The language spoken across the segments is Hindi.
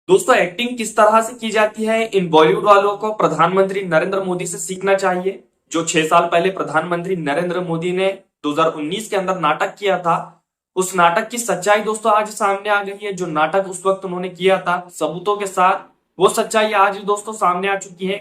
दोस्तों एक्टिंग किस तरह से की जाती है इन बॉलीवुड वालों को प्रधानमंत्री नरेंद्र मोदी से सीखना चाहिए। जो 6 साल पहले प्रधानमंत्री नरेंद्र मोदी ने 2019 के अंदर नाटक किया था, उस नाटक की सच्चाई दोस्तों आज सामने आ गई है। जो नाटक उस वक्त उन्होंने किया था सबूतों के साथ, वो सच्चाई आज दोस्तों सामने आ चुकी है।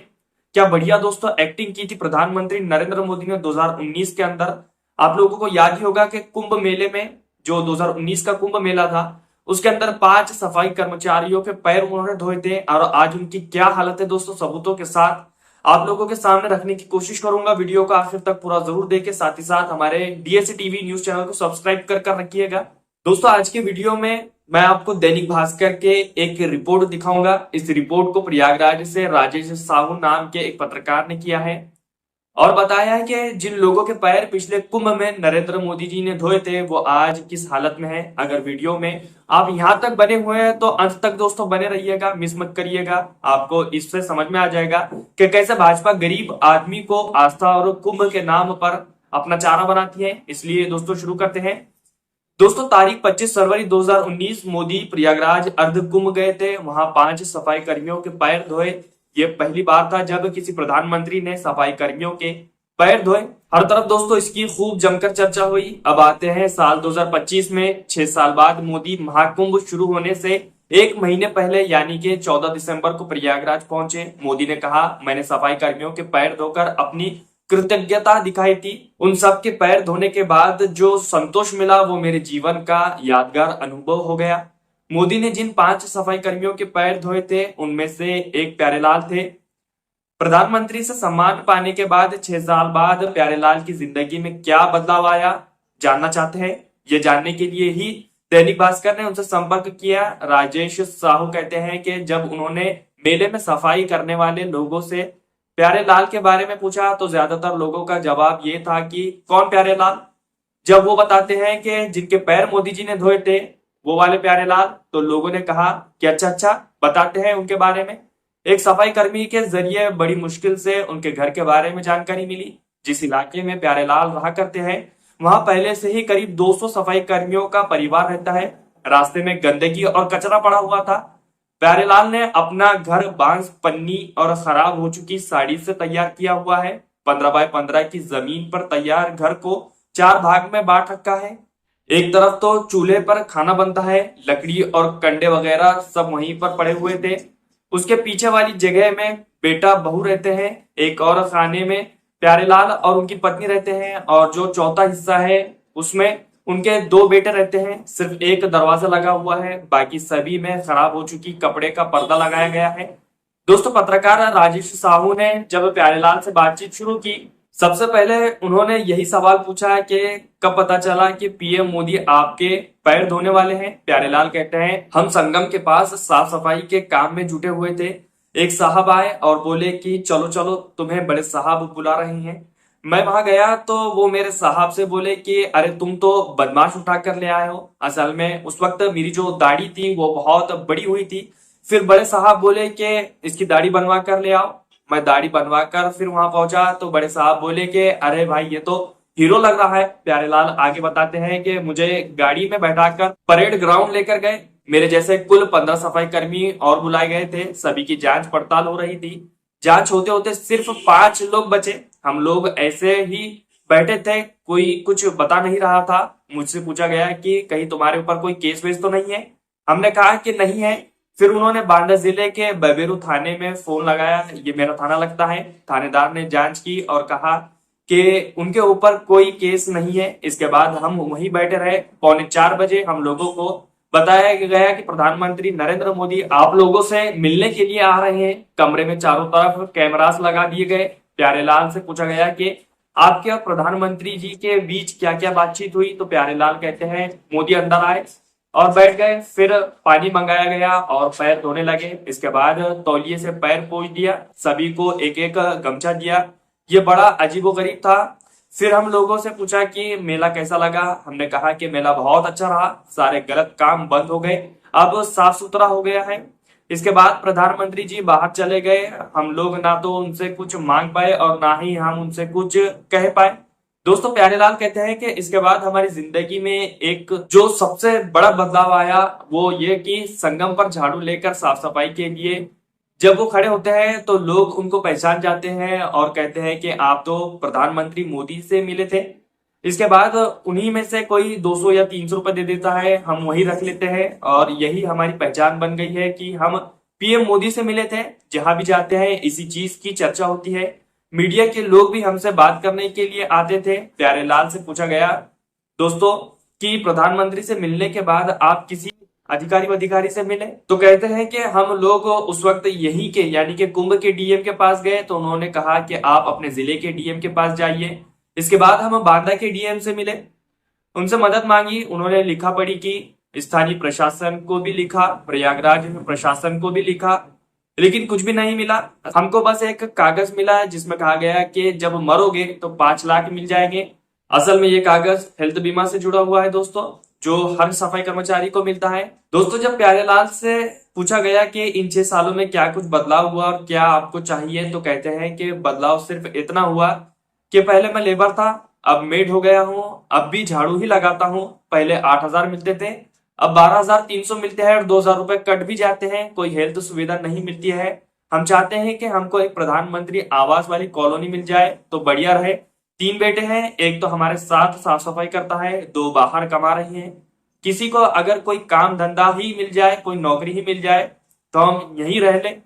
क्या बढ़िया दोस्तों एक्टिंग की थी प्रधानमंत्री नरेंद्र मोदी ने 2019 के अंदर। आप लोगों को याद ही होगा कि कुंभ मेले में, जो 2019 का कुंभ मेला था, उसके अंदर 5 सफाई कर्मचारियों के पैर उन्होंने धोए थे और आज उनकी क्या हालत है दोस्तों, सबूतों के साथ आप लोगों के सामने रखने की कोशिश करूंगा। वीडियो को आखिर तक पूरा जरूर देखें, साथ ही साथ हमारे डीएससी टीवी न्यूज चैनल को सब्सक्राइब कर रखिएगा। दोस्तों आज के वीडियो में मैं आपको दैनिक भास्कर के एक रिपोर्ट दिखाऊंगा। इस रिपोर्ट को प्रयागराज से राजेश साहू नाम के एक पत्रकार ने किया है और बताया है कि जिन लोगों के पैर पिछले कुंभ में नरेंद्र मोदी जी ने धोए थे वो आज किस हालत में है। अगर वीडियो में आप यहां तक बने हुए हैं तो अंत तक दोस्तों बने रहिएगा, मिस मत करिएगा। आपको इससे समझ में आ जाएगा कि कैसे भाजपा गरीब आदमी को आस्था और कुंभ के नाम पर अपना चारा बनाती है। इसलिए दोस्तों शुरू करते हैं। दोस्तों तारीख 25 फरवरी 2019 मोदी प्रयागराज अर्ध कुंभ गए थे। वहां 5 सफाई कर्मियों के पैर धोए। ये पहली बार था जब किसी प्रधानमंत्री ने सफाई कर्मियों के पैर धोए। हर तरफ दोस्तों इसकी खूब जमकर चर्चा हुई। अब आते हैं साल 2025 में। 6 साल बाद मोदी महाकुंभ शुरू होने से 1 महीने पहले यानी कि 14 दिसंबर को प्रयागराज पहुंचे। मोदी ने कहा, मैंने सफाई कर्मियों के पैर धोकर अपनी कृतज्ञता दिखाई थी। उन सब के पैर धोने के बाद जो संतोष मिला वो मेरे जीवन का यादगार अनुभव हो गया। मोदी ने जिन 5 सफाई कर्मियों के पैर धोए थे उनमें से एक प्यारेलाल थे। प्रधानमंत्री से सम्मान पाने के बाद 6 साल बाद प्यारेलाल की जिंदगी में क्या बदलाव आया, जानना चाहते हैं। ये जानने के लिए ही दैनिक भास्कर ने उनसे संपर्क किया। राजेश साहू कहते हैं कि जब उन्होंने मेले में सफाई करने वाले लोगों से प्यारेलाल के बारे में पूछा तो ज्यादातर लोगों का जवाब ये था कि कौन प्यारेलाल। जब वो बताते हैं कि जिनके पैर मोदी जी ने धोए थे वो वाले प्यारेलाल, तो लोगों ने कहा कि अच्छा बताते हैं उनके बारे में। एक सफाई कर्मी के जरिए बड़ी मुश्किल से उनके घर के बारे में जानकारी मिली। जिस इलाके में प्यारेलाल रहा करते हैं वहां पहले से ही करीब 200 सफाई कर्मियों का परिवार रहता है। रास्ते में गंदगी और कचरा पड़ा हुआ था। प्यारेलाल ने अपना घर बांस, पन्नी और खराब हो चुकी साड़ी से तैयार किया हुआ है। 15 बाय 15 की जमीन पर तैयार घर को 4 भाग में बांट रखा है। एक तरफ तो चूल्हे पर खाना बनता है, लकड़ी और कंडे वगैरह सब वहीं पर पड़े हुए थे। उसके पीछे वाली जगह में बेटा बहू रहते हैं। एक और खाने में प्यारेलाल और उनकी पत्नी रहते हैं और जो चौथा हिस्सा है उसमें उनके 2 बेटे रहते हैं। सिर्फ एक दरवाजा लगा हुआ है, बाकी सभी में खराब हो चुकी कपड़े का पर्दा लगाया गया है। दोस्तों पत्रकार राजेश साहू ने जब प्यारेलाल से बातचीत शुरू की, सबसे पहले उन्होंने यही सवाल पूछा कि कब पता चला कि पीएम मोदी आपके पैर धोने वाले हैं। प्यारेलाल कहते हैं, हम संगम के पास साफ सफाई के काम में जुटे हुए थे। एक साहब आए और बोले कि चलो चलो तुम्हें बड़े साहब बुला रहे हैं। मैं वहां गया तो वो मेरे साहब से बोले कि अरे तुम तो बदमाश उठा कर ले आए हो। असल में उस वक्त मेरी जो दाढ़ी थी वो बहुत बड़ी हुई थी। फिर बड़े साहब बोले कि इसकी दाढ़ी बनवा कर ले आओ। मैं दाढ़ी बनवा कर फिर वहां पहुंचा तो बड़े साहब बोले कि अरे भाई ये तो हीरो लग रहा है। प्यारेलाल आगे बताते हैं कि मुझे गाड़ी में बैठाकर परेड ग्राउंड लेकर गए। मेरे जैसे कुल 15 सफाई कर्मी और बुलाए गए थे। सभी की जांच पड़ताल हो रही थी। जांच होते होते सिर्फ 5 लोग बचे। हम लोग ऐसे ही बैठे थे, कोई कुछ बता नहीं रहा था। मुझसे पूछा गया कि कहीं तुम्हारे ऊपर कोई केस वेस तो नहीं है। हमने कहा कि नहीं है। फिर उन्होंने बांदा जिले के बबेरू थाने में फोन लगाया। ये मेरा थाना लगता है। थानेदार ने जांच की और कहा कि उनके ऊपर कोई केस नहीं है। इसके बाद हम वहीं बैठे रहे। 3:45 हम लोगों को बताया गया कि प्रधानमंत्री नरेंद्र मोदी आप लोगों से मिलने के लिए आ रहे हैं। कमरे में चारों तरफ कैमरास लगा दिए गए। प्यारेलाल से पूछा गया कि आपके और प्रधानमंत्री जी के बीच क्या क्या बातचीत हुई, तो प्यारेलाल कहते हैं मोदी अंदर आए और बैठ गए। फिर पानी मंगाया गया और पैर धोने लगे। इसके बाद तौलिए से पैर पोंछ दिया। सभी को एक एक गमछा दिया। ये बड़ा अजीबोगरीब था। फिर हम लोगों से पूछा कि मेला कैसा लगा। हमने कहा कि मेला बहुत अच्छा रहा। सारे गलत काम बंद हो गए, अब साफ सुथरा हो गया है। इसके बाद प्रधानमंत्री जी बाहर चले गए। हम लोग ना तो उनसे कुछ मांग पाए और ना ही हम उनसे कुछ कह पाए। दोस्तों प्यारेलाल कहते हैं कि इसके बाद हमारी जिंदगी में एक जो सबसे बड़ा बदलाव आया वो ये कि संगम पर झाड़ू लेकर साफ सफाई के लिए जब वो खड़े होते हैं तो लोग उनको पहचान जाते हैं और कहते हैं कि आप तो प्रधानमंत्री मोदी से मिले थे। इसके बाद उन्हीं में से कोई 200 या 300 रुपए दे देता है, हम वही रख लेते हैं और यही हमारी पहचान बन गई है कि हम पीएम मोदी से मिले थे। जहां भी जाते हैं इसी चीज की चर्चा होती है। मीडिया के लोग भी हमसे बात करने के लिए आते थे। प्यारेलाल से पूछा गया दोस्तों कि प्रधानमंत्री से मिलने के बाद आप किसी अधिकारी से मिले, तो कहते हैं कि हम लोग उस वक्त यही के यानी कि कुंभ के डीएम के पास गए तो उन्होंने कहा कि आप अपने जिले के डीएम के पास जाइए। इसके बाद हम बांदा के डीएम से मिले, उनसे मदद मांगी। उन्होंने लिखा पढ़ी की, स्थानीय प्रशासन को भी लिखा, प्रयागराज प्रशासन को भी लिखा, लेकिन कुछ भी नहीं मिला। हमको बस एक कागज मिला जिसमें कहा गया कि जब मरोगे तो 5 लाख मिल जाएंगे। असल में ये कागज हेल्थ बीमा से जुड़ा हुआ है दोस्तों, जो हर सफाई कर्मचारी को मिलता है। दोस्तों जब प्यारेलाल से पूछा गया कि इन 6 सालों में क्या कुछ बदलाव हुआ और क्या आपको चाहिए, तो कहते हैं कि बदलाव सिर्फ इतना हुआ कि पहले मैं लेबर था, अब मेड हो गया हूँ, अब भी झाड़ू ही लगाता हूँ। पहले 8,000 मिलते थे, अब 12,300 मिलते हैं और 2,000 रुपए कट भी जाते हैं। कोई हेल्थ सुविधा नहीं मिलती है। हम चाहते हैं कि हमको एक प्रधानमंत्री आवास वाली कॉलोनी मिल जाए तो बढ़िया रहे। 3 बेटे हैं, एक तो हमारे साथ साफ सफाई करता है, 2 बाहर कमा रही हैं। किसी को अगर कोई काम धंधा ही मिल जाए, कोई नौकरी ही मिल जाए तो हम यहीं रह लें।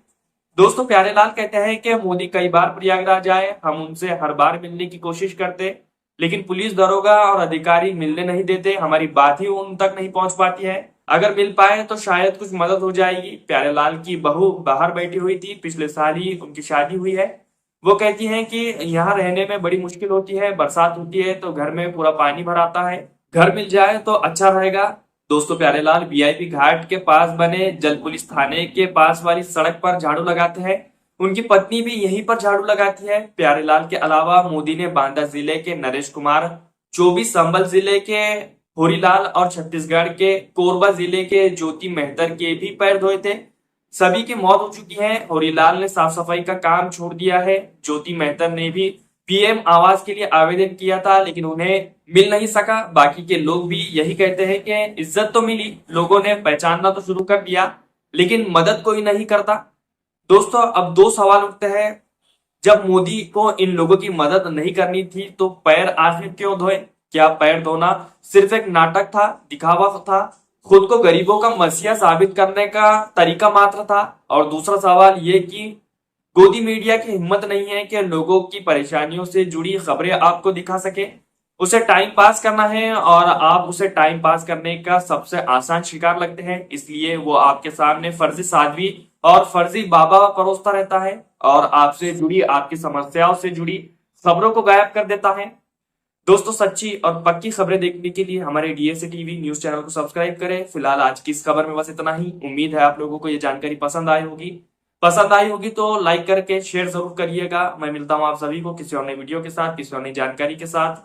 दोस्तों प्यारेलाल कहते हैं कि मोदी कई बार प्रयागराज आए, हम उनसे हर बार मिलने की कोशिश करते, लेकिन पुलिस दरोगा और अधिकारी मिलने नहीं देते, हमारी बात ही उन तक नहीं पहुंच पाती है। अगर मिल पाए तो शायद कुछ मदद हो जाएगी। प्यारेलाल की बहू बाहर बैठी हुई थी, पिछले साल ही उनकी शादी हुई है। वो कहती हैं कि यहाँ रहने में बड़ी मुश्किल होती है, बरसात होती है तो घर में पूरा पानी भर आता है, घर मिल जाए तो अच्छा रहेगा। दोस्तों प्यारेलाल वीआईपी घाट के पास बने जल पुलिस थाने के पास वाली सड़क पर झाड़ू लगाते हैं, उनकी पत्नी भी यहीं पर झाड़ू लगाती है। प्यारेलाल के अलावा मोदी ने बांदा जिले के नरेश कुमार, 24 संभल जिले के होरीलाल और छत्तीसगढ़ के कोरबा जिले के ज्योति मेहतर के भी पैर धोए थे। सभी की मौत हो चुकी है। होरीलाल ने साफ सफाई का काम छोड़ दिया है। ज्योति मेहतर ने भी पीएम आवास के लिए आवेदन किया था लेकिन उन्हें मिल नहीं सका। बाकी के लोग भी यही कहते हैं कि इज्जत तो मिली, लोगों ने पहचानना तो शुरू कर दिया, लेकिन मदद कोई नहीं करता। दोस्तों अब 2 सवाल उठते हैं, जब मोदी को इन लोगों की मदद नहीं करनी थी तो पैर आखिर क्यों धोए? क्या पैर धोना सिर्फ एक नाटक था, दिखावा था, खुद को गरीबों का मसीहा साबित करने का तरीका मात्र था? और दूसरा सवाल ये कि गोदी मीडिया की हिम्मत नहीं है कि लोगों की परेशानियों से जुड़ी खबरें आपको दिखा सके। उसे टाइम पास करना है और आप उसे टाइम पास करने का सबसे आसान शिकार लगते हैं, इसलिए वो आपके सामने फर्जी साध्वी और फर्जी बाबा परोसता रहता है और आपसे जुड़ी, आपकी समस्याओं से जुड़ी खबरों को गायब कर देता है। दोस्तों सच्ची और पक्की खबरें देखने के लिए हमारे डीएसए टीवी न्यूज चैनल को सब्सक्राइब करें। फिलहाल आज की इस खबर में बस इतना ही। उम्मीद है आप लोगों को ये जानकारी पसंद आई होगी तो लाइक करके शेयर जरूर करिएगा। मैं मिलता हूं आप सभी को किसी और नई वीडियो के साथ, किसी और नई जानकारी के साथ।